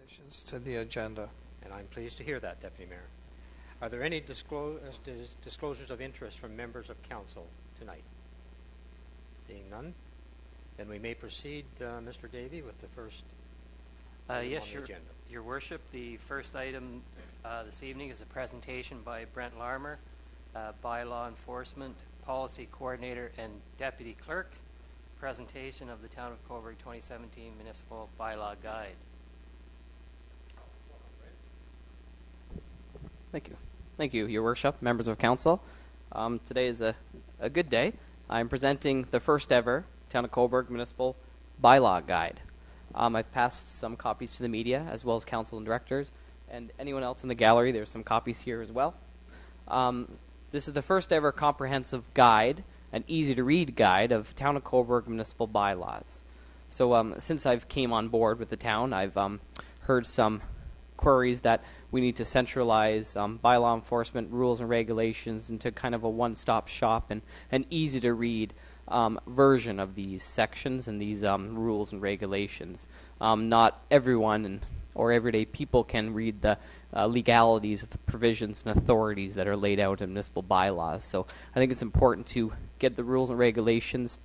additions to the agenda. And I'm pleased to hear that, Deputy Mayor. Are there any disclosures of interest from members of council tonight? Seeing none, then we may proceed, Mr. Davey, with the first item yes, on the agenda. Your Worship, the first item this evening is a presentation by Brent Larmer, Bylaw Enforcement Policy Coordinator and Deputy Clerk, presentation of the Town of Coburg 2017 Municipal Bylaw Guide. Thank you. Thank you, Your Worship, members of council. Today is a good day. I'm presenting the first ever Town of Coburg Municipal Bylaw Guide. I've passed some copies to the media, as well as council and directors, and anyone else in the gallery. There's some copies here as well. This is the first ever comprehensive guide, an easy-to-read guide of Town of Coburg municipal bylaws. So since I've came on board with the town, I've heard some queries that we need to centralize bylaw enforcement rules and regulations into kind of a one-stop shop and an easy-to-read version of these sections and these rules and regulations. Not everyone or everyday people can read the legalities of the provisions and authorities that are laid out in municipal bylaws. So I think it's important to get the rules and regulations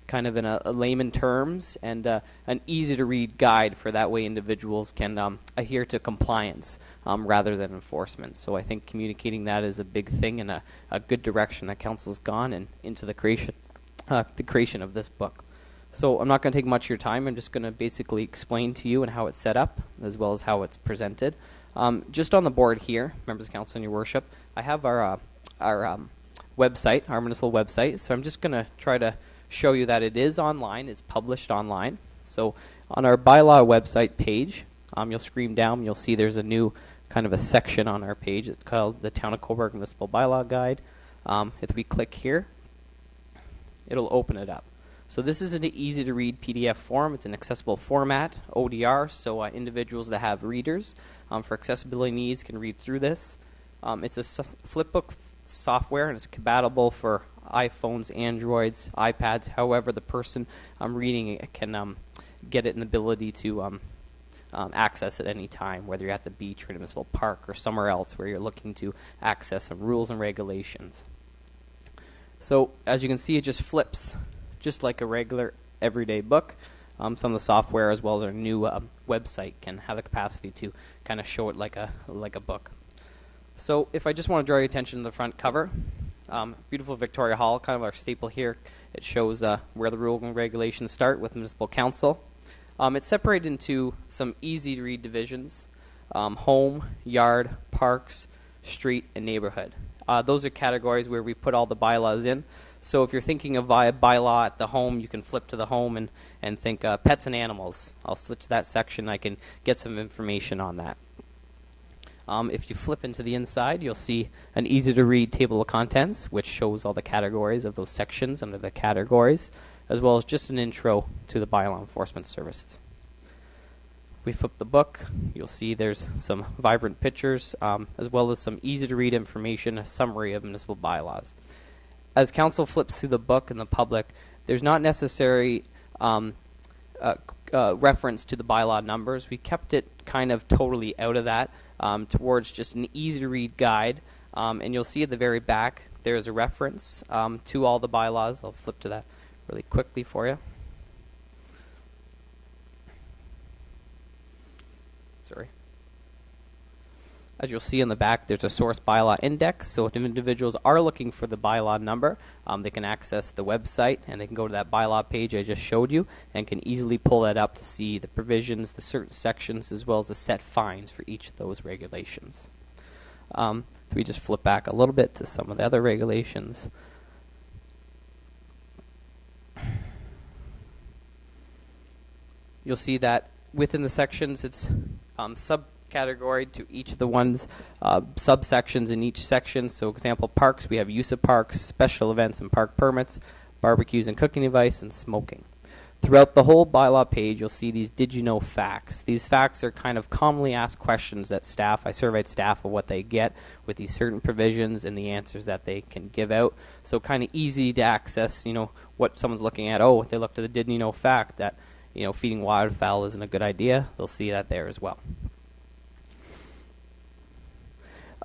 kind of in a layman terms and an easy-to-read guide, for that way individuals can adhere to compliance rather than enforcement. So I think communicating that is a big thing and a good direction that council's gone and into the creation of this book. So I'm not going to take much of your time. I'm just going to basically explain to you and how it's set up, as well as how it's presented. Just on the board here, members of council and Your Worship, I have our website, our municipal website. So I'm just going to try to show you that it is online. It's published online. So on our bylaw website page, you'll scroll down. You'll see there's a new kind of a section on our page. It's called the Town of Coburg Municipal Bylaw Guide. If we click here, it'll open it up. So this is an easy-to-read PDF form. It's an accessible format, ODR, so individuals that have readers for accessibility needs can read through this. It's a flipbook software, and it's compatible for iPhones, Androids, iPads. However, the person reading it can get it an ability to access at any time, whether you're at the beach or in a municipal park or somewhere else where you're looking to access some rules and regulations. So as you can see, it just flips just like a regular everyday book. Some of the software, as well as our new website, can have the capacity to kind of show it like a book. So if I just want to draw your attention to the front cover, beautiful Victoria Hall, kind of our staple here. It shows where the rules and regulations start with municipal council. It's separated into some easy-to-read divisions: home, yard, parks, street, and neighborhood. Those are categories where we put all the bylaws in. So if you're thinking of bylaw at the home, you can flip to the home and think pets and animals. I'll switch to that section. I can get some information on that. If you flip into the inside, you'll see an easy-to-read table of contents, which shows all the categories of those sections under the categories, as well as just an intro to the bylaw enforcement services. If we flip the book, you'll see there's some vibrant pictures, as well as some easy-to-read information, a summary of municipal bylaws. As council flips through the book and the public, there's not necessary reference to the bylaw numbers. We kept it kind of totally out of that, towards just an easy-to-read guide. And you'll see at the very back, there's a reference to all the bylaws. I'll flip to that really quickly for you. Sorry. As you'll see in the back, there's a source bylaw index. So if individuals are looking for the bylaw number, they can access the website and they can go to that bylaw page I just showed you and can easily pull that up to see the provisions, the certain sections, as well as the set fines for each of those regulations. If we just flip back a little bit to some of the other regulations. You'll see that within the sections, it's subcategory to each of the ones, subsections in each section. So example, parks, we have use of parks, special events and park permits, barbecues and cooking device, and smoking. Throughout the whole bylaw page, you'll see these did you know facts. These facts are kind of commonly asked questions that I surveyed staff of what they get with these certain provisions and the answers that they can give out. So kind of easy to access, what someone's looking at. Oh, if they look to the did you know fact that, feeding wildfowl isn't a good idea, they'll see that there as well.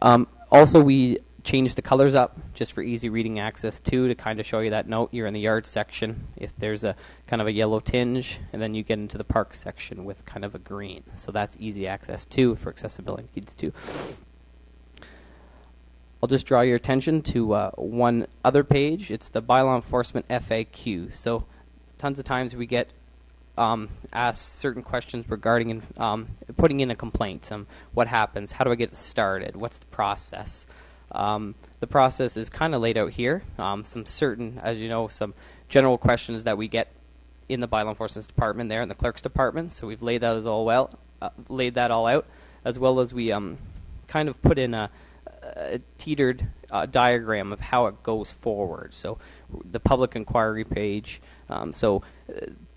Also, we changed the colors up just for easy reading access too, to kind of show you that note. You're in the yard section if there's a kind of a yellow tinge, and then you get into the park section with kind of a green. So that's easy access too for accessibility needs too. I'll just draw your attention to one other page. It's the bylaw enforcement FAQ. So tons of times we get asked certain questions regarding putting in a complaint. What happens? How do I get it started? What's the process? The process is kind of laid out here. Some certain, as you know, some general questions that we get in the bylaw enforcement department there in the clerk's department. So we've laid that laid that all out, as well as we kind of put in a teetered diagram of how it goes forward. So the public inquiry page.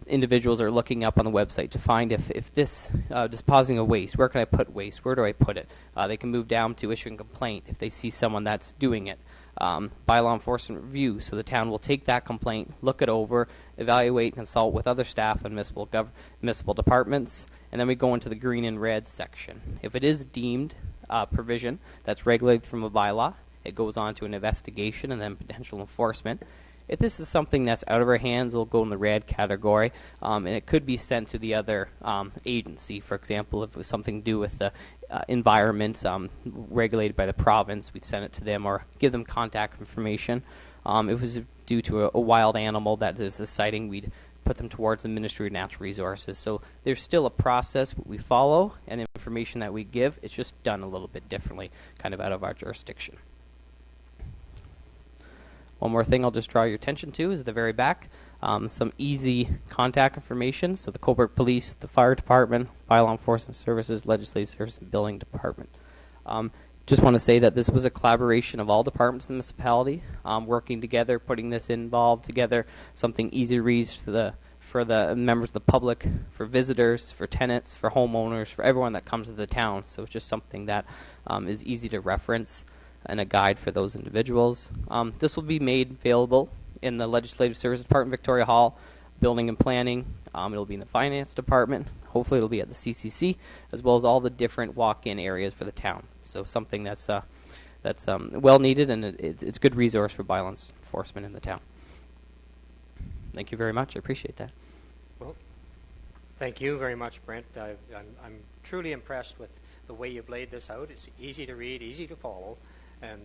Individuals are looking up on the website to find if this disposing of waste, where can I put waste? Where do I put it? They can move down to issuing a complaint if they see someone that's doing it. Bylaw enforcement review, so the town will take that complaint, look it over, evaluate, and consult with other staff and municipal departments, and then we go into the green and red section. If it is deemed provision that's regulated from a bylaw, it goes on to an investigation and then potential enforcement. If this is something that's out of our hands, it'll go in the red category, and it could be sent to the other agency. For example, if it was something to do with the environment regulated by the province, we'd send it to them or give them contact information. If it was due to a wild animal that there's a sighting, we'd put them towards the Ministry of Natural Resources. So there's still a process we follow and information that we give. It's just done a little bit differently, kind of out of our jurisdiction. One more thing I'll just draw your attention to is at the very back, some easy contact information. So the Coburg Police, the Fire Department, Bylaw Enforcement Services, Legislative Service, and Building Department. Just want to say that this was a collaboration of all departments in the municipality, working together, putting this involved together, something easy to read for the members of the public, for visitors, for tenants, for homeowners, for everyone that comes to the town. So it's just something that is easy to reference and a guide for those individuals. This will be made available in the Legislative Services Department, Victoria Hall, Building and Planning. It'll be in the Finance Department. Hopefully it'll be at the CCC, as well as all the different walk-in areas for the town. So something that's well needed, and it's a good resource for bylaw enforcement in the town. Thank you very much. I appreciate that. Well, thank you very much, Brent. I'm truly impressed with the way you've laid this out. It's easy to read, easy to follow. And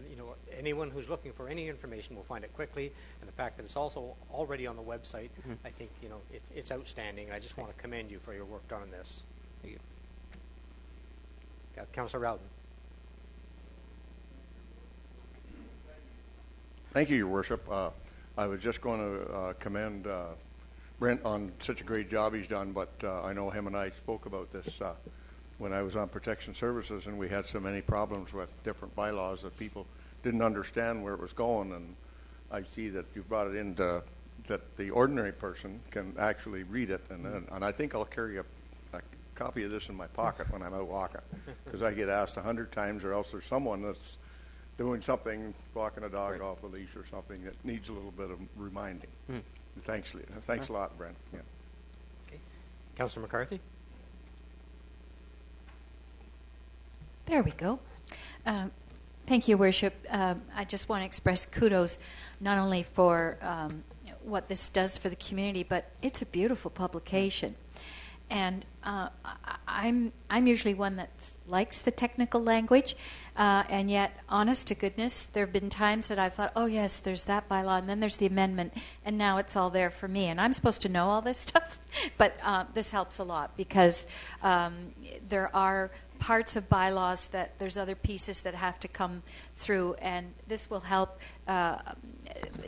you know, anyone who's looking for any information will find it quickly. And the fact that it's also already on the website, I think it's outstanding. And I just want to commend you for your work done on this. Thank you. Councillor Rowden. Thank you, Your Worship. I was just going to commend Brent on such a great job he's done, but I know him and I spoke about this when I was on Protection Services, and we had so many problems with different bylaws that people didn't understand where it was going, and I see that you brought it in that the ordinary person can actually read it, and I think I'll carry a copy of this in my pocket when I'm out walking, because I get asked 100 times, or else there's someone that's doing something, walking a dog off a leash or something that needs a little bit of reminding. Thanks a lot, Brent. Yeah. Okay. Councillor McCarthy. There we go. Thank you, Worship. I just want to express kudos not only for what this does for the community, but it's a beautiful publication. And I'm usually one that likes the technical language, and yet, honest to goodness, there have been times that I thought, oh yes, there's that bylaw, and then there's the amendment, and now it's all there for me. And I'm supposed to know all this stuff, but this helps a lot because there are parts of bylaws that there's other pieces that have to come through, and this will help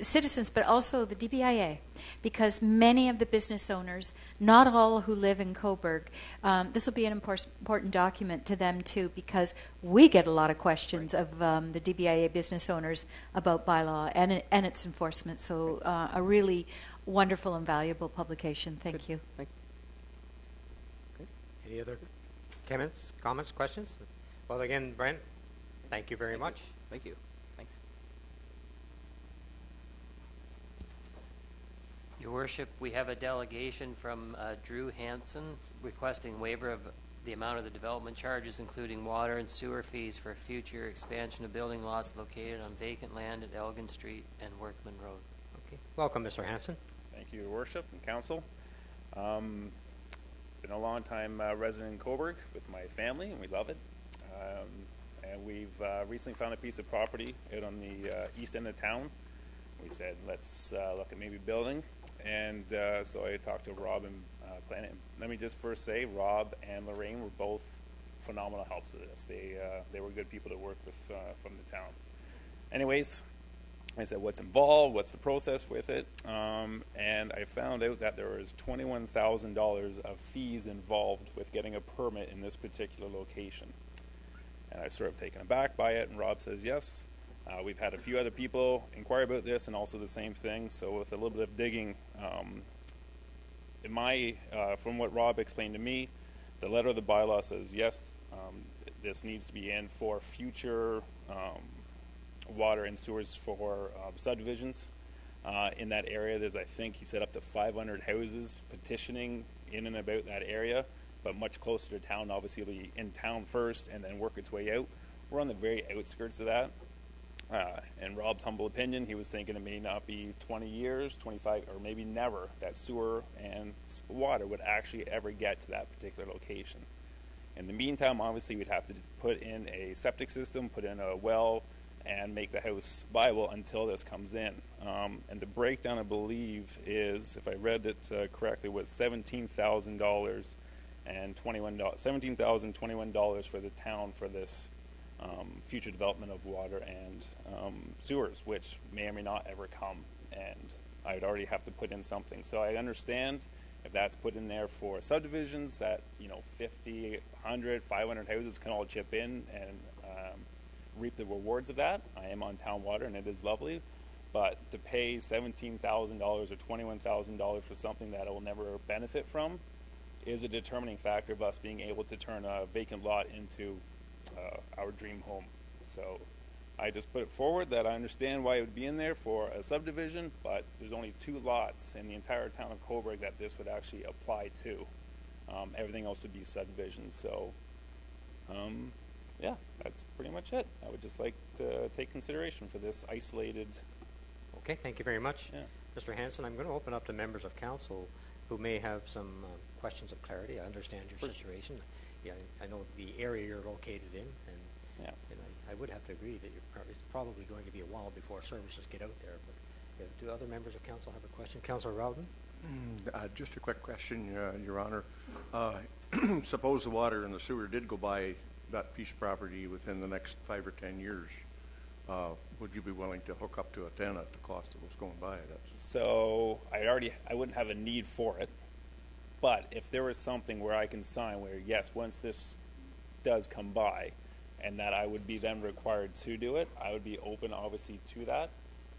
citizens, but also the DBIA, because many of the business owners, not all who live in Coburg, this will be an important document to them too, because we get a lot of questions of the DBIA business owners about bylaw and its enforcement. So a really wonderful and valuable publication. Thank you. Thank you. Any other comments, questions? Well, again, Brent, thank you very much. Thank you. Thanks. Your Worship, we have a delegation from Drew Hansen requesting waiver of the amount of the development charges, including water and sewer fees for future expansion of building lots located on vacant land at Elgin Street and Workman Road. Okay. Welcome, Mr. Hanson. Thank you, Your Worship and Council. Been a long time resident in Coburg with my family, and we love it. And we've recently found a piece of property out on the east end of town. We said, let's look at maybe building. And so I talked to Rob and planned it. Let me just first say, Rob and Lorraine were both phenomenal helps with this. They were good people to work with from the town. Anyways, I said, what's involved? What's the process with it? And I found out that there was $21,000 of fees involved with getting a permit in this particular location. And I was sort of taken aback by it, and Rob says, yes. We've had a few other people inquire about this and also the same thing. So with a little bit of digging, from what Rob explained to me, the letter of the bylaw says, yes, this needs to be in for future water and sewers for subdivisions. In that area, there's, I think he said, up to 500 houses petitioning in and about that area, but much closer to town. Obviously, it'll be in town first and then work its way out. We're on the very outskirts of that. In Rob's humble opinion, he was thinking it may not be 20 years, 25, or maybe never, that sewer and water would actually ever get to that particular location. In the meantime, obviously, we'd have to put in a septic system, put in a well, and make the house viable until this comes in. And the breakdown, I believe, is, if I read it correctly, was $17,000 and $17,021 for the town for this future development of water and sewers, which may or may not ever come. And I'd already have to put in something. So I understand if that's put in there for subdivisions that 50, 100, 500 houses can all chip in and reap the rewards of that. I am on town water and it is lovely, but to pay $17,000 or $21,000 for something that I will never benefit from is a determining factor of us being able to turn a vacant lot into our dream home. So I just put it forward that I understand why it would be in there for a subdivision, but there's only 2 lots in the entire town of Coburg that this would actually apply to. Everything else would be subdivisions. So yeah, that's pretty much it. I would just like to take consideration for this isolated. Okay, thank you very much. Yeah. Mr. Hanson, I'm going to open up to members of council who may have some questions of clarity. I understand your situation. Yeah, I know the area you're located in, and I would have to agree that it's probably going to be a while before services get out there. But do other members of council have a question? Councillor Rowden? Just a quick question, Your Honor. Suppose the water and the sewer did go by that piece of property within the next 5 or 10 years. Would you be willing to hook up to a tenant at the cost of what's going by? So I wouldn't have a need for it, but if there was something where I can sign where, yes, once this does come by and that I would be then required to do it, I would be open, obviously, to that.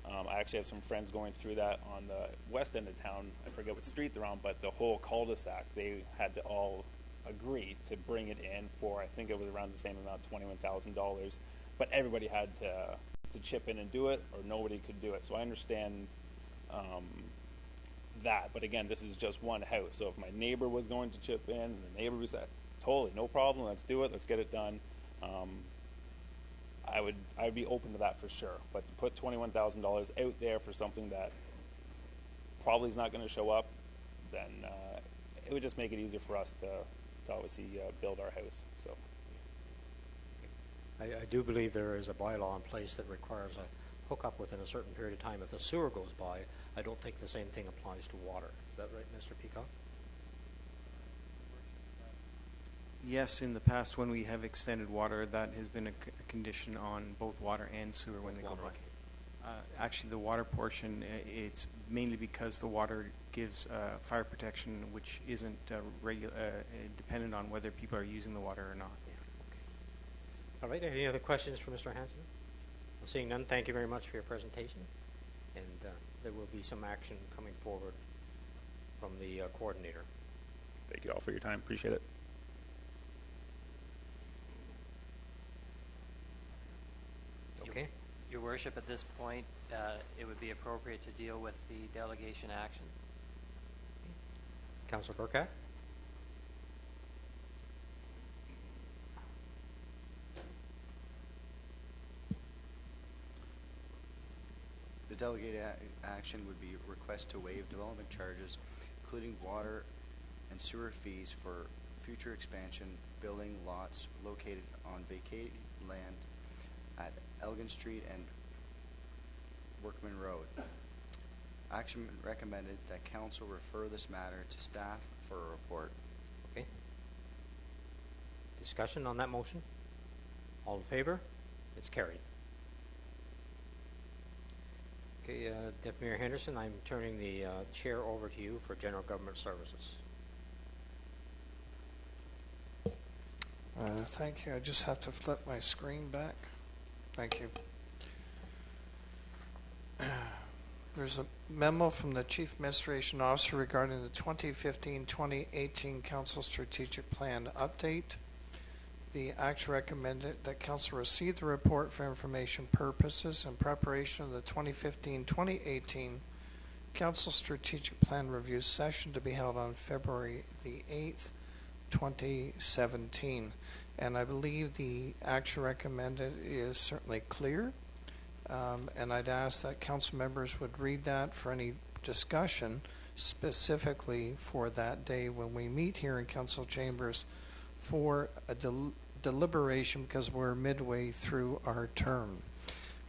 I actually have some friends going through that on the west end of town. I forget what street they're on, but the whole cul-de-sac, they had to all agree to bring it in for, I think it was around the same amount, $21,000. But everybody had to chip in and do it, or nobody could do it. So I understand that. But again, this is just one house. So if my neighbor was going to chip in, and the neighbor was like, totally, no problem, let's do it, let's get it done. I would be open to that for sure. But to put $21,000 out there for something that probably is not going to show up, then it would just make it easier for us to obviously build our house. So. I do believe there is a bylaw in place that requires a hookup within a certain period of time. If the sewer goes by, I don't think the same thing applies to water. Is that right, Mr. Peacock? Yes, in the past when we have extended water, that has been a condition on both water and sewer when they go by. Actually, the water portion, it's mainly because the water gives fire protection, which isn't dependent on whether people are using the water or not. All right, any other questions for Mr. Hanson? Well, seeing none, thank you very much for your presentation. And there will be some action coming forward from the coordinator. Thank you all for your time. Appreciate it. Okay. Your Worship, at this point, it would be appropriate to deal with the delegation action. Councillor Burkett? The delegated action would be a request to waive development charges, including water and sewer fees for future expansion building lots located on vacated land at Elgin Street and Workman Road. Action recommended that council refer this matter to staff for a report. Okay. Discussion on that motion? All in favor? It's carried. Okay, Deputy Mayor Henderson, I'm turning the chair over to you for General Government Services. Thank you. I just have to flip my screen back. Thank you. There's a memo from the Chief Administration Officer regarding the 2015-2018 Council Strategic Plan update. The action recommended that Council receive the report for information purposes in preparation of the 2015-2018 Council Strategic Plan review session to be held on February the 8th, 2017. And I believe the action recommended is certainly clear. And I'd ask that council members would read that for any discussion specifically for that day when we meet here in council chambers for a deliberation, because we're midway through our term.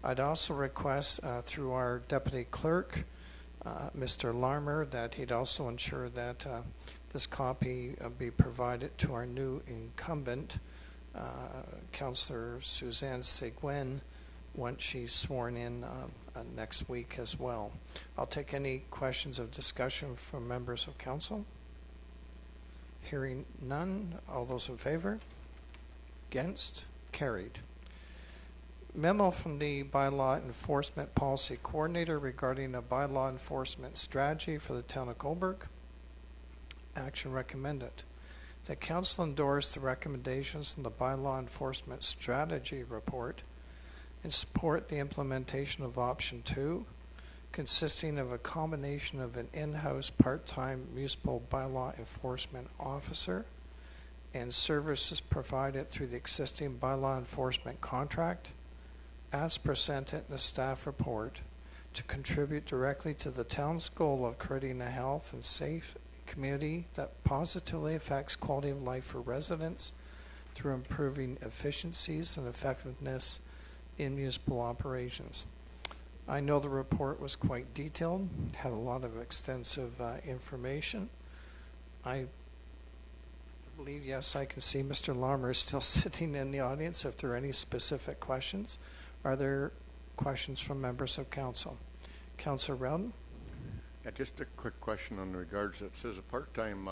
I'd also request through our deputy clerk, Mr. Larmer, that he'd also ensure that this copy be provided to our new incumbent, Councillor Suzanne Seguin, once she's sworn in next week as well. I'll take any questions of discussion from members of council. Hearing none, all those in favor? Against? Carried. Memo from the Bylaw Enforcement Policy Coordinator regarding a bylaw enforcement strategy for the town of Coburg. Action recommended. The council endorse the recommendations in the Bylaw Enforcement Strategy Report and support the implementation of Option 2, consisting of a combination of an in-house part-time municipal bylaw enforcement officer and services provided through the existing bylaw enforcement contract, as presented in the staff report, to contribute directly to the town's goal of creating a health and safe community that positively affects quality of life for residents through improving efficiencies and effectiveness in municipal operations. I know the report was quite detailed, had a lot of extensive information. I believe, yes, I can see Mr. Larmer is still sitting in the audience if there are any specific questions. Are there questions from members of council? Councillor Rowden? Yeah, just a quick question on regards. It says a part-time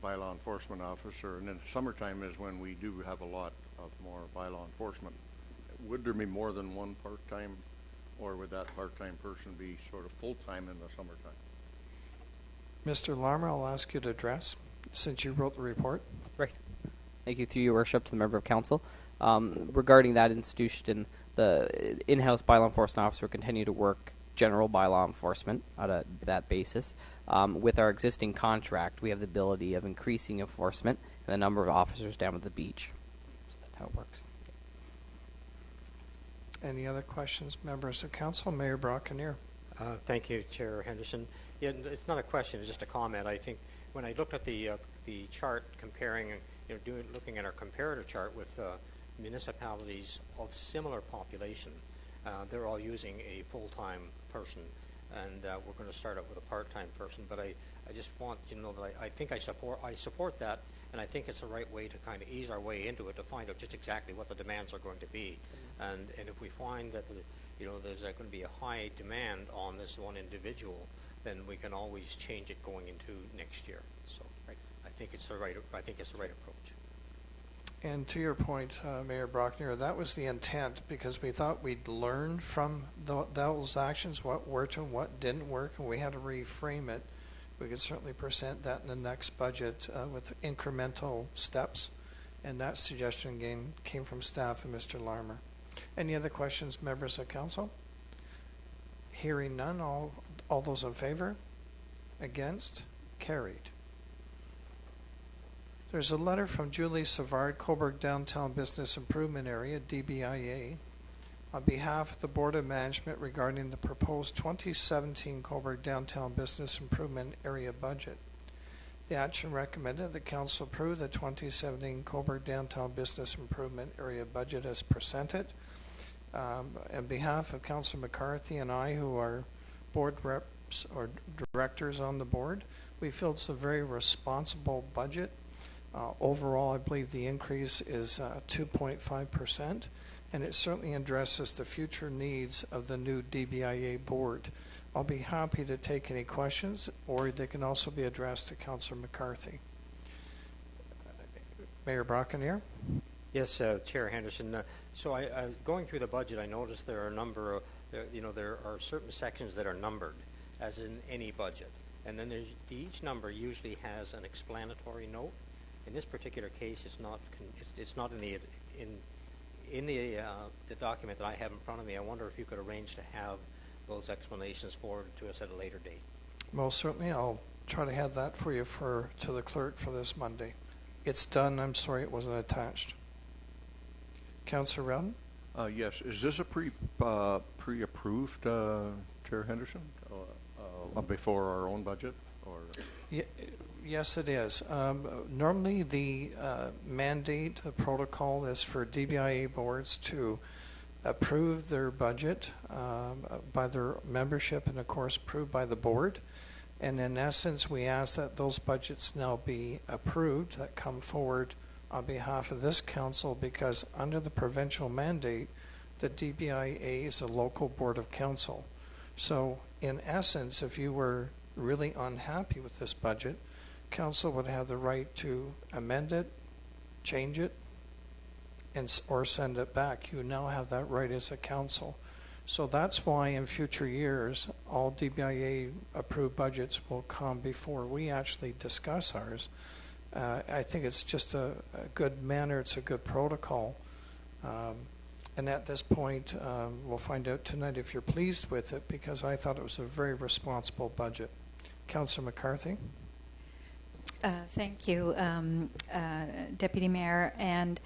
bylaw enforcement officer, and then summertime is when we do have a lot of more bylaw enforcement. Would there be more than one part-time, or would that part-time person be sort of full-time in the summertime? Mr. Larmer, I'll ask you to address, since you wrote the report. Right. Thank you, through your worship, to the member of council. Regarding that institution, the in-house bylaw enforcement officer will continue to work general bylaw enforcement on that basis. With our existing contract, we have the ability of increasing enforcement and the number of officers down at the beach. So that's how it works. Any other questions, members of council? Mayor Brockenier. Thank you, Chair Henderson. Yeah, it's not a question; it's just a comment. I think when I looked at the chart comparing, looking at our comparator chart with municipalities of similar population, they're all using a full-time person, and we're going to start out with a part-time person. But I just want you to know that I think I support that, and I think it's the right way to kind of ease our way into it to find out just exactly what the demands are going to be, and if we find that there's going to be a high demand on this one individual, then we can always change it going into next year. So right. I think it's the right approach. And to your point, Mayor Brockenier, that was the intent, because we thought we'd learn from those actions, what worked and what didn't work, and we had to reframe it. We could certainly present that in the next budget with incremental steps, and that suggestion again came from staff and Mr. Larmer. Any other questions, members of council? Hearing none, all those in favor? Against? Carried. There's a letter from Julie Savard, Coburg Downtown Business Improvement Area, DBIA, on behalf of the Board of Management regarding the proposed 2017 Coburg Downtown Business Improvement Area budget. The action recommended that Council approve the 2017 Coburg Downtown Business Improvement Area budget as presented. On behalf of Councilor McCarthy and I, who are board reps or directors on the board, we feel it's a very responsible budget. Overall, I believe the increase is 2.5%, and it certainly addresses the future needs of the new DBIA board. I'll be happy to take any questions, or they can also be addressed to Councilor McCarthy. Mayor Brockeneer? Yes, Chair Henderson. So I going through the budget, I noticed there are a number of, there are certain sections that are numbered, as in any budget. And then each number usually has an explanatory note. In this particular case, it's not in the document that I have in front of me. I wonder if you could arrange to have those explanations forwarded to us at a later date. Well, certainly I'll try to have that for you to the clerk for this Monday. It's done. I'm sorry it wasn't attached. Councillor Rowden? Yes. Is this a pre-approved, Chair Henderson, before our own budget? Or Yes, it is. Normally, the mandate, the protocol is for DBIA boards to approve their budget by their membership and, of course, approved by the board. And in essence, we ask that those budgets now be approved that come forward on behalf of this council, because under the provincial mandate, the DBIA is a local board of council. So in essence, if you were really unhappy with this budget, council would have the right to amend it, change it, or send it back. You now have that right as a council. So that's why in future years, all DBIA approved budgets will come before we actually discuss ours. I think it's just a good manner. It's a good protocol. And at this point, we'll find out tonight if you're pleased with it, because I thought it was a very responsible budget. Councillor McCarthy? Thank you, Deputy Mayor. And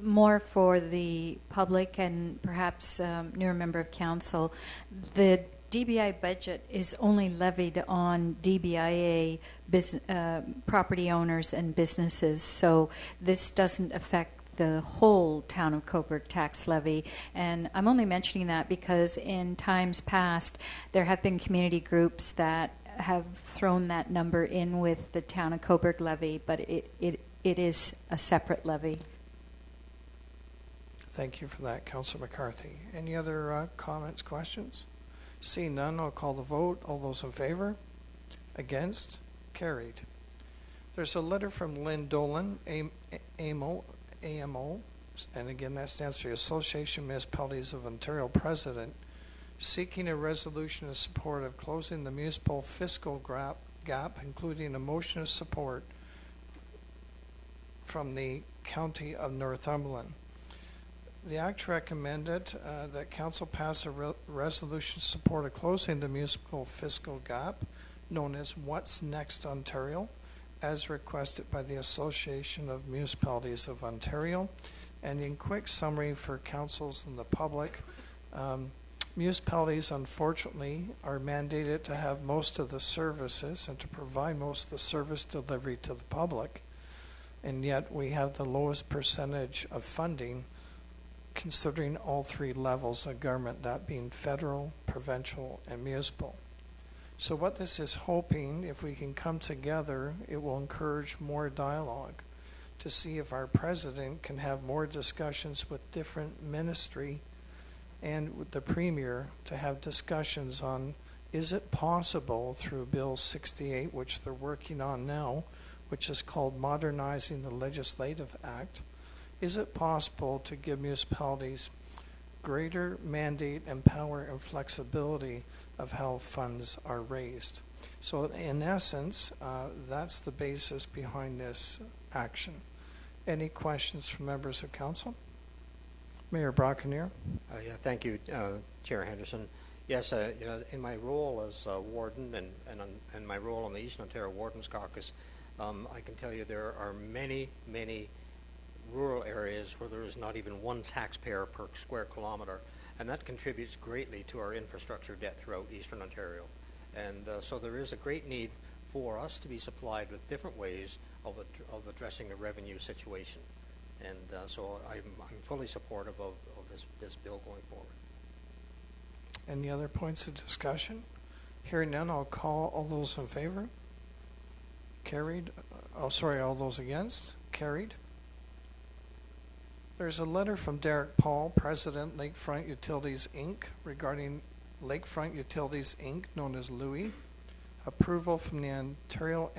more for the public and perhaps newer member of council, the DBI budget is only levied on DBIA property owners and businesses, so this doesn't affect the whole town of Coburg tax levy. And I'm only mentioning that because in times past there have been community groups that have thrown that number in with the town of Coburg levy, but it is a separate levy. Thank you for that, Councillor McCarthy. Any other comments, questions? Seeing none, I'll call the vote. All those in favor? Against? Carried. There's a letter from Lynn Dolan, AMO, and again that stands for the Association of Municipalities of Ontario President, seeking a resolution in support of closing the municipal fiscal gap, including a motion of support from the County of Northumberland. The Act recommended that Council pass a resolution in support of closing the municipal fiscal gap, known as What's Next Ontario, as requested by the Association of Municipalities of Ontario. And in quick summary for councils and the public, municipalities, unfortunately, are mandated to have most of the services and to provide most of the service delivery to the public, and yet we have the lowest percentage of funding considering all three levels of government, that being federal, provincial, and municipal. So what this is hoping, if we can come together, it will encourage more dialogue to see if our president can have more discussions with different ministry and with the Premier to have discussions on, is it possible through Bill 68, which they're working on now, which is called Modernizing the Legislative Act, is it possible to give municipalities greater mandate and power and flexibility of how funds are raised? So in essence, that's the basis behind this action. Any questions from members of council? Mayor Brockeneer. Yeah, thank you, Chair Henderson. Yes, in my role as warden and my role on the Eastern Ontario Wardens Caucus, I can tell you there are many, many rural areas where there is not even one taxpayer per square kilometer. and that contributes greatly to our infrastructure debt throughout Eastern Ontario. And so there is a great need for us to be supplied with different ways of addressing the revenue situation. And so I'm fully supportive of this bill going forward. Any other points of discussion? Hearing none, I'll call all those in favor. Carried. All those against? Carried. There's a letter from Derek Paul, President, Lakefront Utilities, Inc., regarding Lakefront Utilities, Inc., known as Louis, approval from the Ontario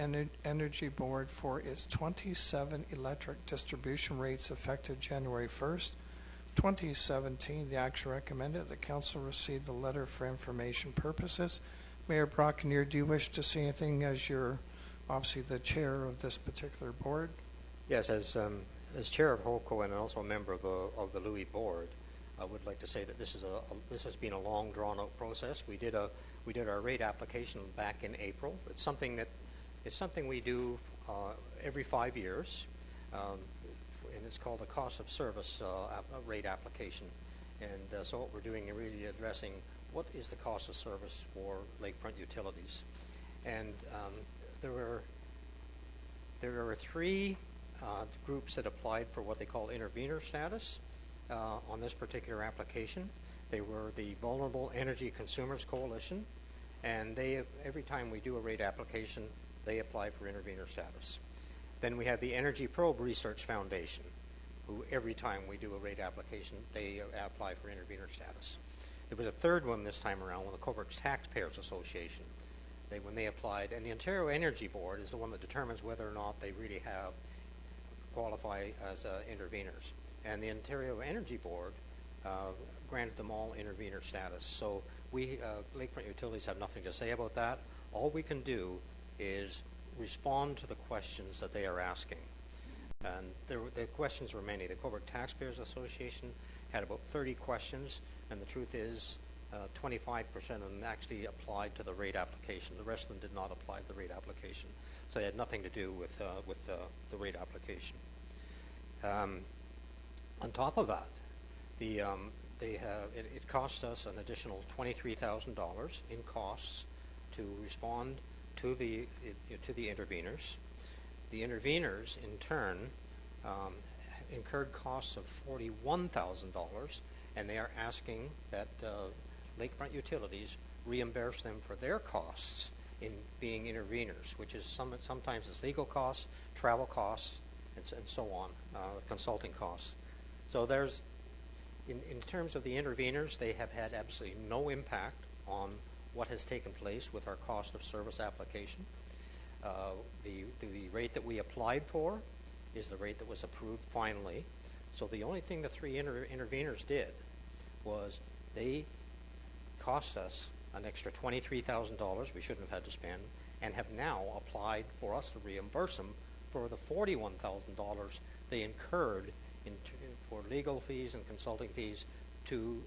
Energy Board for its 27 electric distribution rates effective January 1st, 2017. The action recommended the Council receive the letter for information purposes. Mayor Brockenier, do you wish to say anything as you're obviously the chair of this particular board? Yes, as chair of HOCO and also a member of the Louis board, I would like to say that this has been a long, drawn-out process. We did our rate application back in April. It's something we do every 5 years, and it's called a cost of service rate application. And so what we're doing is really addressing what is the cost of service for lakefront utilities. And there were three groups that applied for what they call intervenor status on this particular application. They were the Vulnerable Energy Consumers Coalition, and every time we do a rate application, they apply for intervenor status. Then we have the Energy Probe Research Foundation, who every time we do a rate application, they apply for intervenor status. There was a third one this time around, the Coburg Taxpayers Association. When they applied, and the Ontario Energy Board is the one that determines whether or not they really qualify as intervenors. And the Ontario Energy Board granted them all intervenor status. So we, Lakefront Utilities, have nothing to say about that. All we can do is respond to the questions that they are asking. And the questions were many. The Coburg Taxpayers Association had about 30 questions, and the truth is 25% of them actually applied to the rate application. The rest of them did not apply to the rate application. So they had nothing to do with the rate application. On top of that, it cost us an additional $23,000 in costs to respond to the intervenors. The intervenors, in turn, incurred costs of $41,000, and they are asking that Lakefront Utilities reimburse them for their costs in being intervenors, which is sometimes it's legal costs, travel costs, and so on, consulting costs. So there's, in terms of the intervenors, they have had absolutely no impact on what has taken place with our cost of service application. The rate that we applied for is the rate that was approved finally. So the only thing the three intervenors did was they cost us an extra $23,000 we shouldn't have had to spend, and have now applied for us to reimburse them for the $41,000 they incurred for legal fees and consulting fees to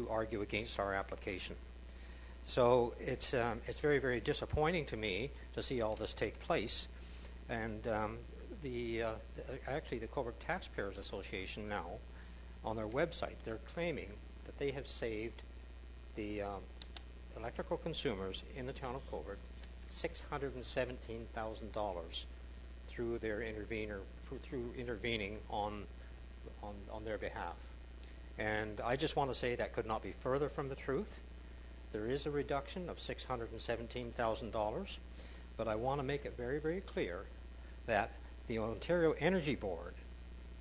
argue against our application. So it's very, very disappointing to me to see all this take place. And actually the Coburg Taxpayers Association now, on their website, they're claiming that they have saved the electrical consumers in the town of Coburg $617,000 through their intervening on their behalf. And I just want to say that could not be further from the truth. There is a reduction of $617,000, but I want to make it very, very clear that the Ontario Energy Board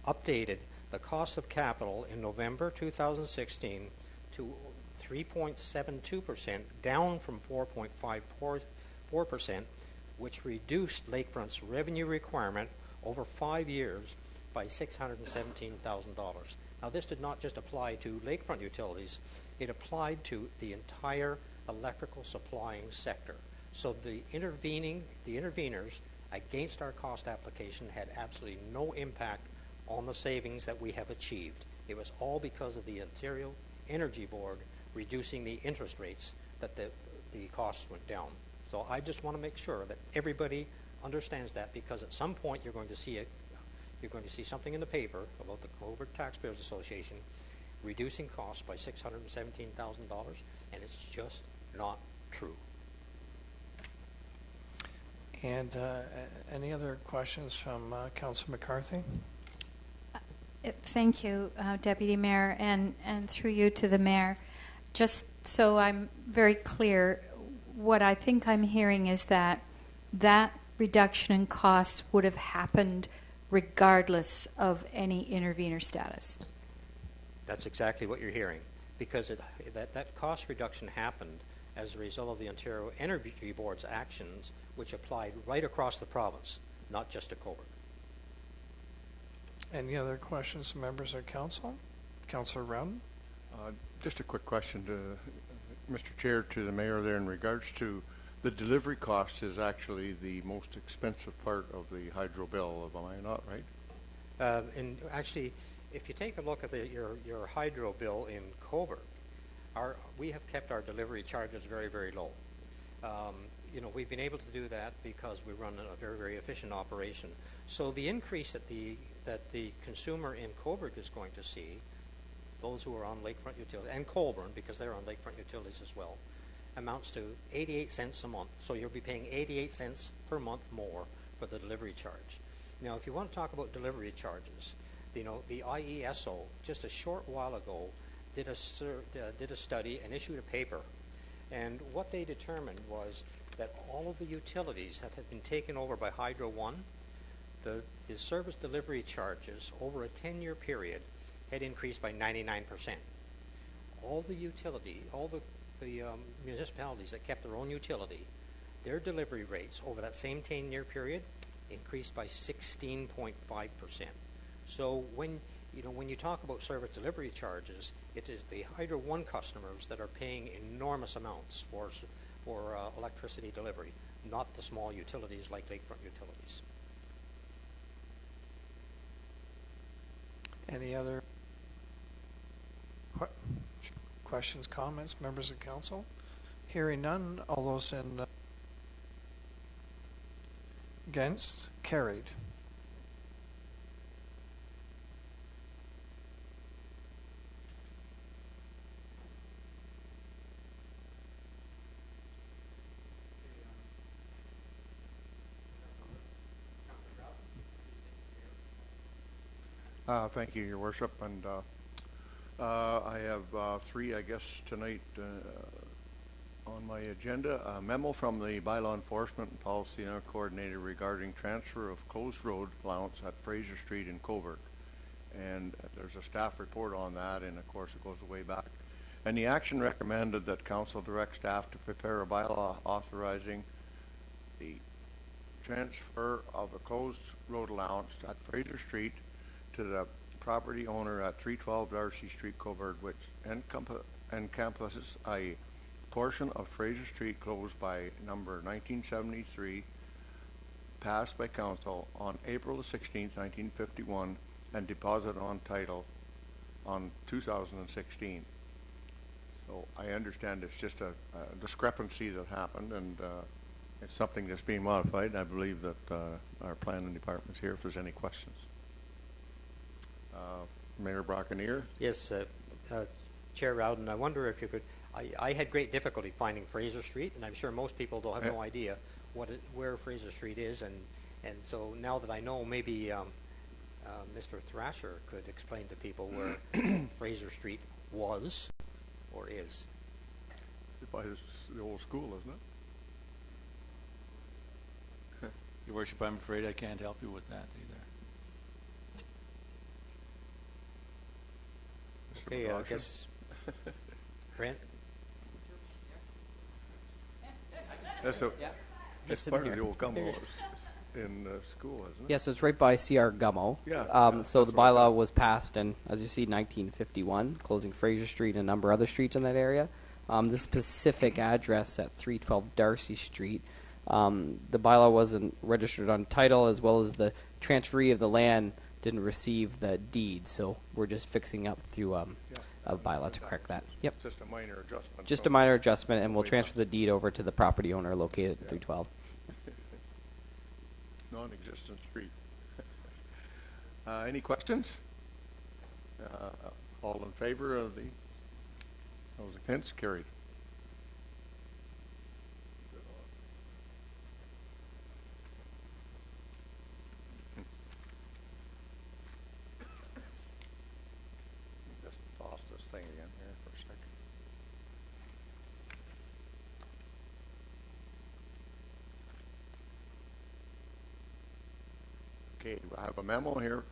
updated the cost of capital in November 2016 to 3.72%, down from 4.54%, which reduced Lakefront's revenue requirement over 5 years by $617,000. Now, this did not just apply to Lakefront Utilities. It applied to the entire electrical supplying sector. So the interveners against our cost application had absolutely no impact on the savings that we have achieved. It was all because of the Ontario Energy Board reducing the interest rates that the costs went down. So I just want to make sure that everybody understands that, because at some point you're going to see something in the paper about the Coburg Taxpayers Association, reducing costs by $617,000, and it's just not true. And any other questions from Councillor McCarthy? Thank you, Deputy Mayor, and through you to the Mayor. Just so I'm very clear, what I think I'm hearing is that reduction in costs would have happened regardless of any intervener status. That's exactly what you're hearing, because that cost reduction happened as a result of the Ontario Energy Board's actions, which applied right across the province, not just to Coburg. Any other questions from members of council? Councillor Rowden? Just a quick question to Mr. Chair, to the Mayor there, in regards to the delivery cost is actually the most expensive part of the hydro bill, am I not right? And actually, if you take a look at your hydro bill in Coburg, we have kept our delivery charges very, very low. We've been able to do that because we run a very, very efficient operation. So the increase that the consumer in Coburg is going to see, those who are on lakefront utilities, and Colburn, because they're on lakefront utilities as well, amounts to 88 cents a month. So you'll be paying 88 cents per month more for the delivery charge. Now, if you want to talk about delivery charges, the IESO just a short while ago did a study and issued a paper, and what they determined was that all of the utilities that had been taken over by Hydro One, the service delivery charges over a 10-year period had increased by 99%. All the municipalities that kept their own utility, their delivery rates over that same 10-year period increased by 16.5%. So when you talk about service delivery charges, it is the Hydro One customers that are paying enormous amounts for electricity delivery, not the small utilities like lakefront utilities. Any other questions, comments, members of council? Hearing none, all those in against, carried. Thank you, Your Worship. And I have three, I guess, tonight on my agenda. A memo from the Bylaw Enforcement and Policy Coordinator regarding transfer of closed road allowance at Fraser Street in Coburg. And there's a staff report on that, and of course it goes way back. And the action recommended that Council direct staff to prepare a bylaw authorizing the transfer of a closed road allowance at Fraser Street to the property owner at 312 Darcy Street, Coburg, which encompasses a portion of Fraser Street closed by number 1973, passed by Council on April the 16th, 1951, and deposited on title on 2016. So I understand it's just a discrepancy that happened, and it's something that's being modified. And I believe that our planning department is here if there's any questions. Mayor Brockenier? Yes, Chair Rowden, I wonder if you could, I had great difficulty finding Fraser Street, and I'm sure most people don't have no idea where Fraser Street is, and so now that I know, maybe Mr. Thrasher could explain to people where Fraser Street was or is. By the old school, isn't it? Your Worship, I'm afraid I can't help you with that either. Okay, I guess Brent? That's Just part in of the here. old gumbo in school, isn't it? Yes, it's right by CR Gummo. Yeah, So that's the what I bylaw thought. was passed in, as you see, 1951, closing Fraser Street and a number of other streets in that area. This specific address at 312 Darcy Street, the bylaw wasn't registered on title, as well as the transferee of the land didn't receive the deed. So we're just fixing up through a bylaw to correct that. Yep. It's just a minor adjustment. Just so- a minor adjustment, and we'll Way transfer back. the deed over to the property owner located at Yeah. 312. Non-existent street. Any questions? All in favor of the, those against, carried. Just lost this thing again here for a second. Okay, I have a memo here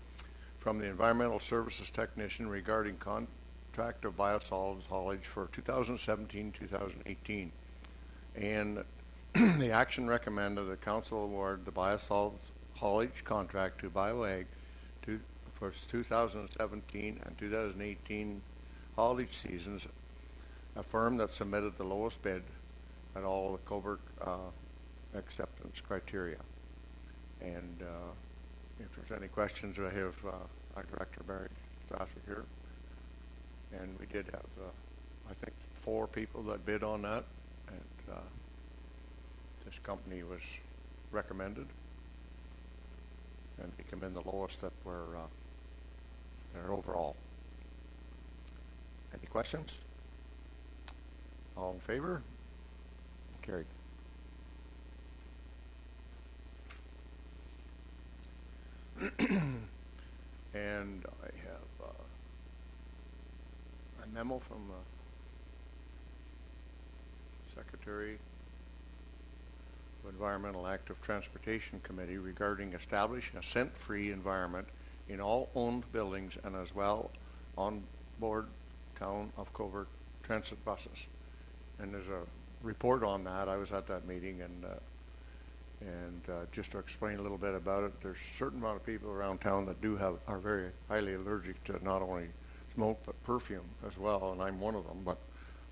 from the Environmental Services Technician regarding contract of biosolids haulage for 2017-2018. And the action recommended the council award the biosolids haulage contract to BioAg for 2017 and 2018 haulage seasons, a firm that submitted the lowest bid at all the Coburg acceptance criteria. And if there's any questions, I have our Director Barry Stafford here. And we did have, I think, 4 people that bid on that. And this company was recommended. And they come in the lowest that were there overall. Any questions? All in favor? Carried. And I have a memo from the Secretary of Environmental Active Transportation Committee regarding establishing a scent-free environment in all owned buildings and as well on board Town of Coburg transit buses. And there's a report on that. I was at that meeting, and just to explain a little bit about it, there's a certain amount of people around town that are very highly allergic to not only smoke but perfume as well, and I'm one of them. But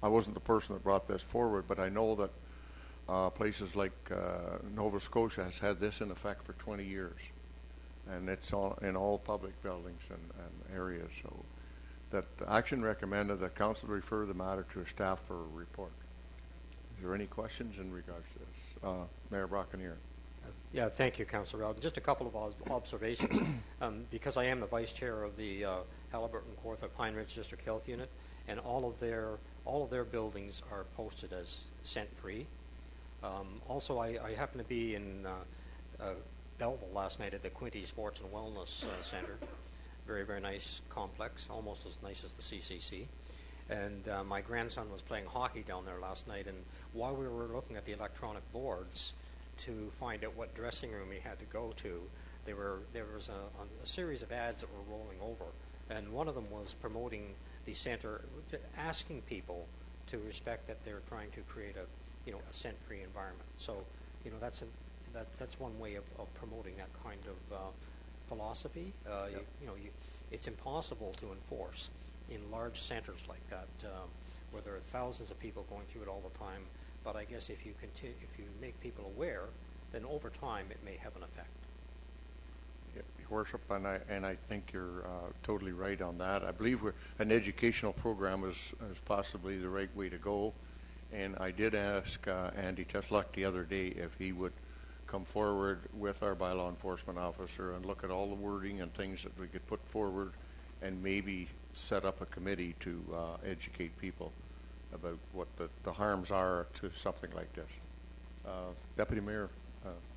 I wasn't the person that brought this forward, but I know that places like Nova Scotia has had this in effect for 20 years, and it's in all public buildings and areas. So that action recommended that council refer the matter to a staff for a report. Is there any questions in regards to this? Mayor Brockenier. Yeah, thank you, Councillor Rowden. Just a couple of observations. Because I am the vice chair of the Halliburton, Kawartha, Pine Ridge District Health Unit, and all of their buildings are posted as scent-free. Also, I happened to be in Belleville last night at the Quinte Sports and Wellness Center. Very, very nice complex, almost as nice as the CCC. And my grandson was playing hockey down there last night, and while we were looking at the electronic boards to find out what dressing room he had to go to, there was a series of ads that were rolling over, and one of them was promoting the center, asking people to respect that they're trying to create a scent-free environment. So that's one way of promoting that kind of philosophy. Yep. It's impossible to enforce in large centers like that, where there are thousands of people going through it all the time. But I guess if you make people aware, then over time it may have an effect. Your Worship, and I think you're totally right on that. I believe an educational program is possibly the right way to go. And I did ask Andy Tesluck the other day if he would come forward with our bylaw enforcement officer and look at all the wording and things that we could put forward, and maybe set up a committee to educate people about what the harms are to something like this. Deputy Mayor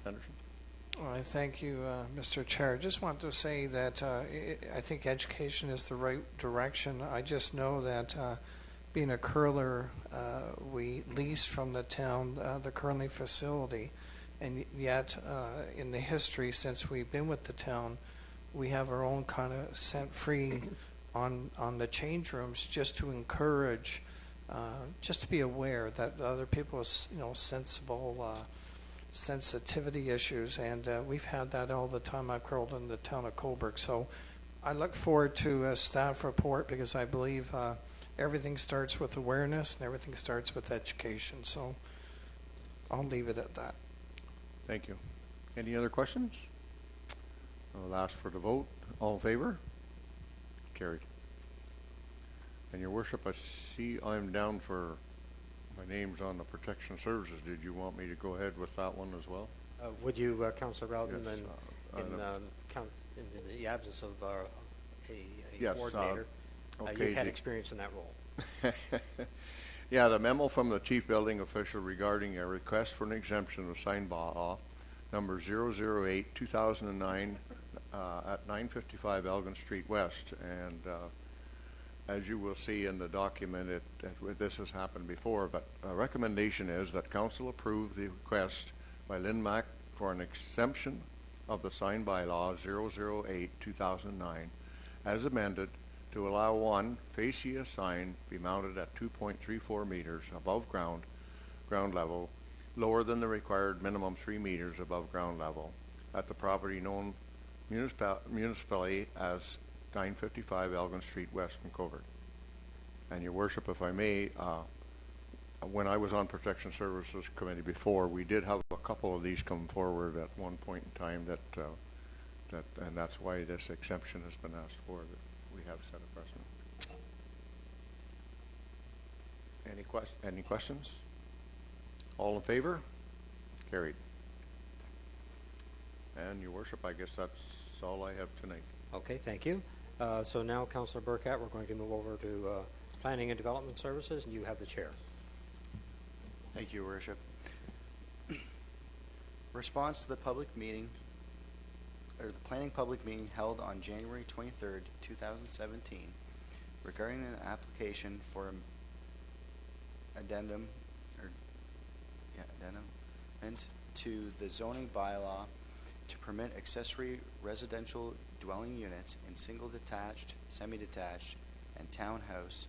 Henderson. I thank you, Mr. Chair. I just want to say that I think education is the right direction. I just know that being a curler, we lease from the town the curling facility, and yet in the history since we've been with the town, we have our own kind of scent-free on the change rooms, just to encourage, just to be aware that other people's sensitivity issues, and we've had that all the time I've curled in the town of Coburg. So I look forward to a staff report, because I believe everything starts with awareness and everything starts with education. So I'll leave it at that. Thank you. Any other questions? I'll ask for the vote. All in favor? Carried. And Your Worship, I see I'm down for my name's on the Protection Services. Did you want me to go ahead with that one as well? Would you, Councillor Rowden, Yes, in the absence of a yes, coordinator? Okay, You've had the- experience in that role. Yeah, the memo from the chief building official regarding a request for an exemption of sign bylaw number 008/2009 at 955 Elgin Street West. And as you will see in the document, this has happened before, but a recommendation is that council approve the request by Lynn Mack for an exemption of the sign bylaw 008/2009 as amended to allow one fascia sign be mounted at 2.34 meters above ground level, lower than the required minimum 3 meters above ground level, at the property known municipally as 955 Elgin Street West in Coburg. And Your Worship, if I may, when I was on Protection Services Committee before, we did have a couple of these come forward at one point in time and that's why this exemption has been asked for. That we have set a precedent. Any questions? All in favor? Carried. And Your Worship, I guess that's all I have tonight. Okay, thank you. So now, Councillor Burkett, we're going to move over to Planning and Development Services, and you have the chair. Thank you, Your Worship. Response to the public meeting, or the planning public meeting held on January 23rd, 2017, regarding an application for addendum to the zoning bylaw to permit accessory residential dwelling units in single detached, semi-detached, and townhouse,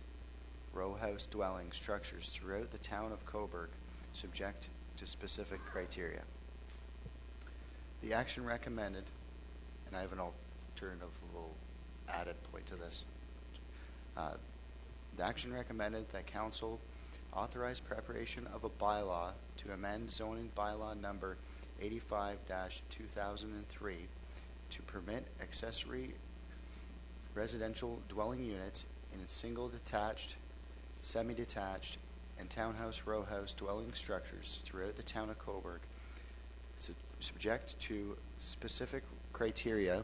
row house dwelling structures throughout the town of Coburg, subject to specific criteria. The action recommended, and I have an alternative little added point to this. The action recommended that council authorize preparation of a bylaw to amend zoning bylaw number 85-2003 to permit accessory residential dwelling units in single detached, semi-detached, and townhouse row house dwelling structures throughout the town of Coburg, subject to specific criteria,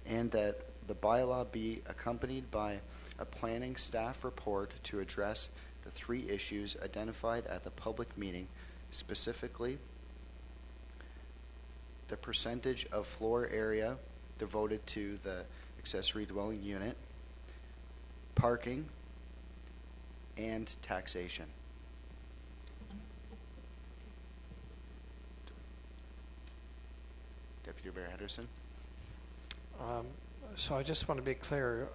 and that the bylaw be accompanied by a planning staff report to address the 3 issues identified at the public meeting, specifically the percentage of floor area devoted to the accessory dwelling unit, parking, and taxation. Deputy Mayor Henderson? So I just want to be clear.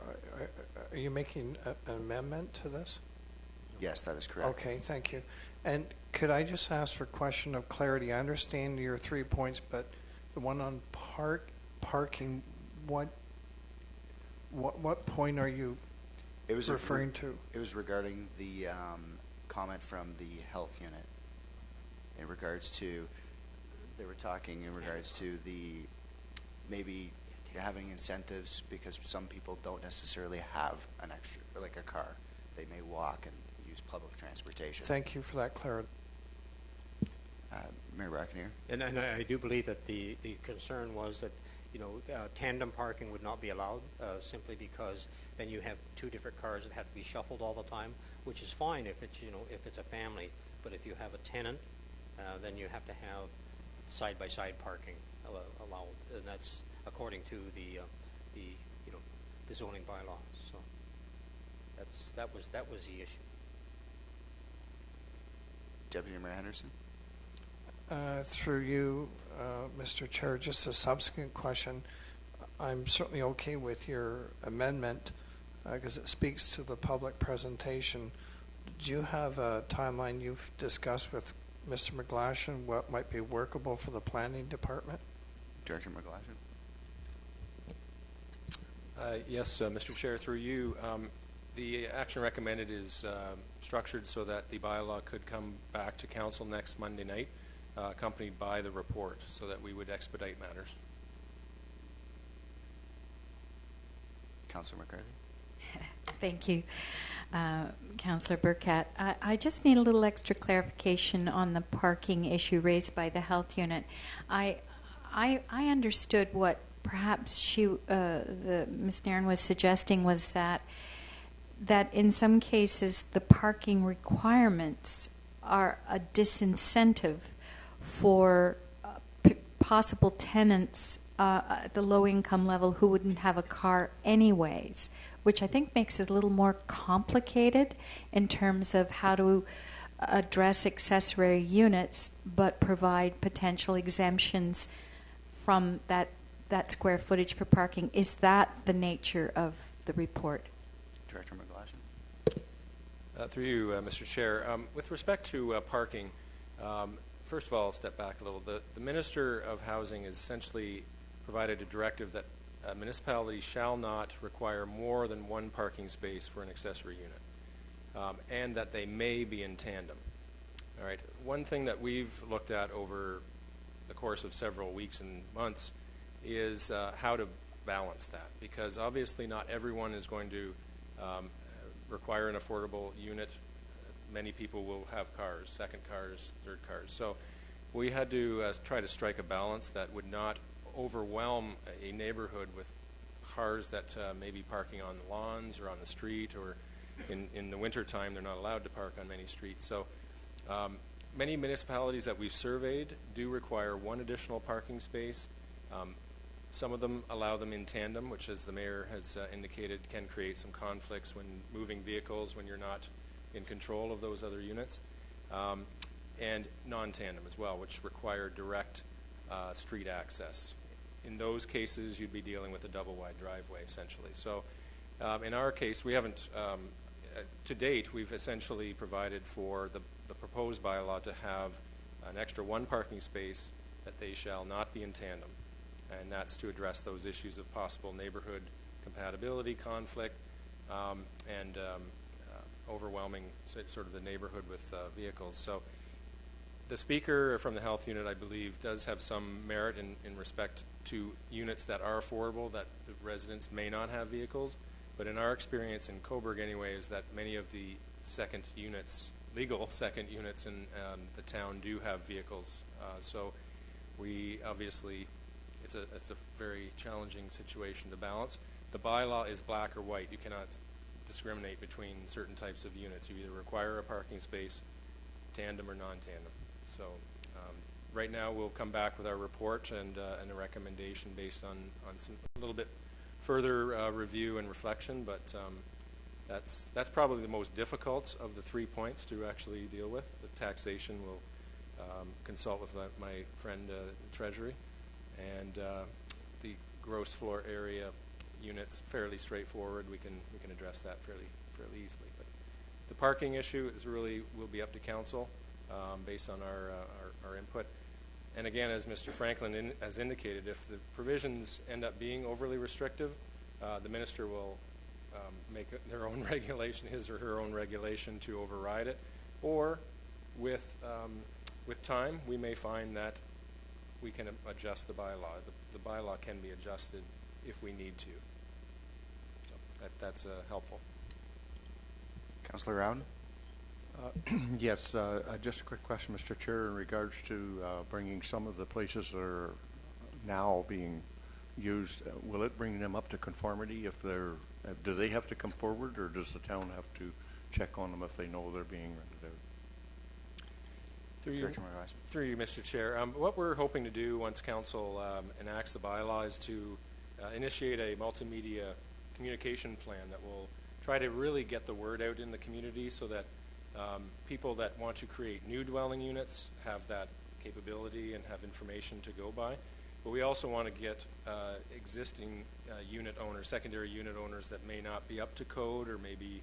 Are you making an amendment to this? Yes, that is correct. Okay, thank you. And could I just ask for a question of clarity? I understand your 3 points, but the one on parking, what point are you referring to? It was regarding the comment from the health unit in regards to, they were talking in regards to the maybe having incentives because some people don't necessarily have an extra, like a car. They may walk and use public transportation. Thank you for that clarity. Mayor Brackeneer? And I do believe that the concern was that, tandem parking would not be allowed simply because then you have 2 different cars that have to be shuffled all the time, which is fine if it's, if it's a family. But if you have a tenant, then you have to have side-by-side parking allowed, and that's according to the zoning bylaw. So that was the issue. Deputy Mayor Henderson? Through you, Mr. Chair, just a subsequent question. I'm certainly okay with your amendment because it speaks to the public presentation. Do you have a timeline you've discussed with Mr. McGlashan, what might be workable for the planning department? Director McGlashan? Yes, Mr. Chair, through you, the action recommended is structured so that the bylaw could come back to council next Monday night, accompanied by the report, so that we would expedite matters. Councillor McCarthy? Thank you, Councillor Burkett. I just need a little extra clarification on the parking issue raised by the health unit. I understood what perhaps Ms. Nairn was suggesting was that in some cases the parking requirements are a disincentive for possible tenants at the low income level who wouldn't have a car anyways, which I think makes it a little more complicated in terms of how to address accessory units but provide potential exemptions from that square footage for parking. Is that the nature of the report? Director McGlashan. Through you, Mr. Chair. With respect to parking, first of all, I'll step back a little. The Minister of Housing has essentially provided a directive that municipalities shall not require more than one parking space for an accessory unit, and that they may be in tandem. All right. One thing that we've looked at over the course of several weeks and months is how to balance that, because obviously not everyone is going to require an affordable unit. Many people will have cars, second cars, third cars. So we had to try to strike a balance that would not overwhelm a neighborhood with cars that may be parking on the lawns or on the street, or in the wintertime they're not allowed to park on many streets. So many municipalities that we've surveyed do require one additional parking space. Some of them allow them in tandem, which, as the mayor has indicated, can create some conflicts when moving vehicles when you're not in control of those other units, and non-tandem as well, which require direct street access. In those cases, you'd be dealing with a double-wide driveway, essentially. So in our case, we haven't, to date, we've essentially provided for the proposed bylaw to have an extra one parking space, that they shall not be in tandem. And that's to address those issues of possible neighborhood compatibility, conflict, and overwhelming sort of the neighborhood with vehicles. So the speaker from the health unit, I believe, does have some merit in respect to units that are affordable, that the residents may not have vehicles. But in our experience in Coburg anyway, is that many of the second units, legal second units in the town, do have vehicles. So we obviously, it's a very challenging situation to balance. The bylaw is black or white. You cannot discriminate between certain types of units. You either require a parking space, tandem or non-tandem. So right now we'll come back with our report and a recommendation based on some a little bit further review and reflection, but that's probably the most difficult of the 3 points to actually deal with. The taxation will consult with my friend Treasury, and the gross floor area units, fairly straightforward. We can address that fairly easily. But the parking issue is really will be up to council based on our input. And again, as Mr. Franklin has indicated, if the provisions end up being overly restrictive, the minister will make their own regulation, his or her own regulation, to override it. Or with time, we may find that we can adjust the bylaw. The bylaw can be adjusted if we need to. So that's helpful. Councillor Rowden? Yes, just a quick question, Mr. Chair, in regards to bringing some of the places that are now being used. Will it bring them up to conformity if they're? Do they have to come forward, or does the town have to check on them if they know they're being rented out? Through you, Mr. Chair. What we're hoping to do once council enacts the bylaw is to initiate a multimedia communication plan that will try to really get the word out in the community, so that people that want to create new dwelling units have that capability and have information to go by. But we also want to get existing unit owners, secondary unit owners that may not be up to code or maybe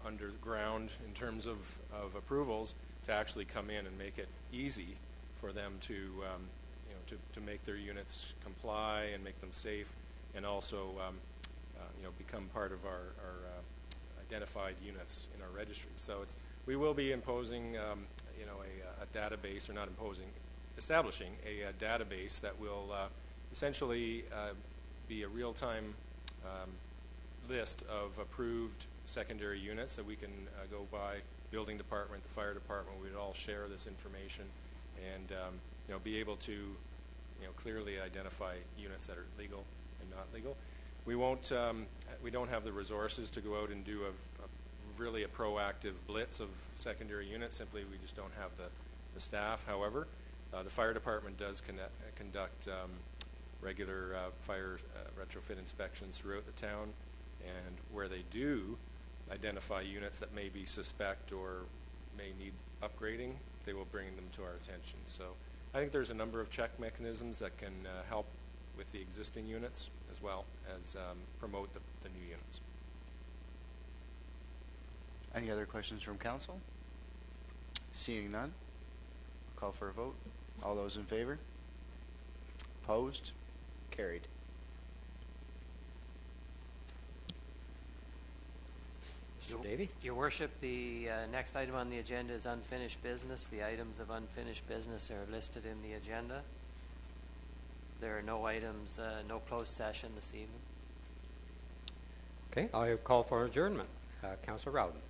underground in terms of approvals, to actually come in and make it easy for them to to make their units comply and make them safe, and also become part of our identified units in our registry. So we will be imposing a database, or not imposing, establishing a database that will essentially be a real-time list of approved secondary units that we can go by. Building department, the fire department, we'd all share this information, and be able to clearly identify units that are legal and not legal. We won't. We don't have the resources to go out and do really a proactive blitz of secondary units. Simply, we just don't have the staff. However, the fire department does conduct regular fire retrofit inspections throughout the town, and where they do identify units that may be suspect or may need upgrading, they will bring them to our attention. So I think there's a number of check mechanisms that can help with the existing units as well as promote the new units. Any other questions from council? Seeing none, call for a vote. All those in favor? Opposed? Carried. Mr. Davey? Your Worship, the next item on the agenda is unfinished business. The items of unfinished business are listed in the agenda. There are no items, no closed session this evening. Okay, I'll call for adjournment. Councillor Rowden.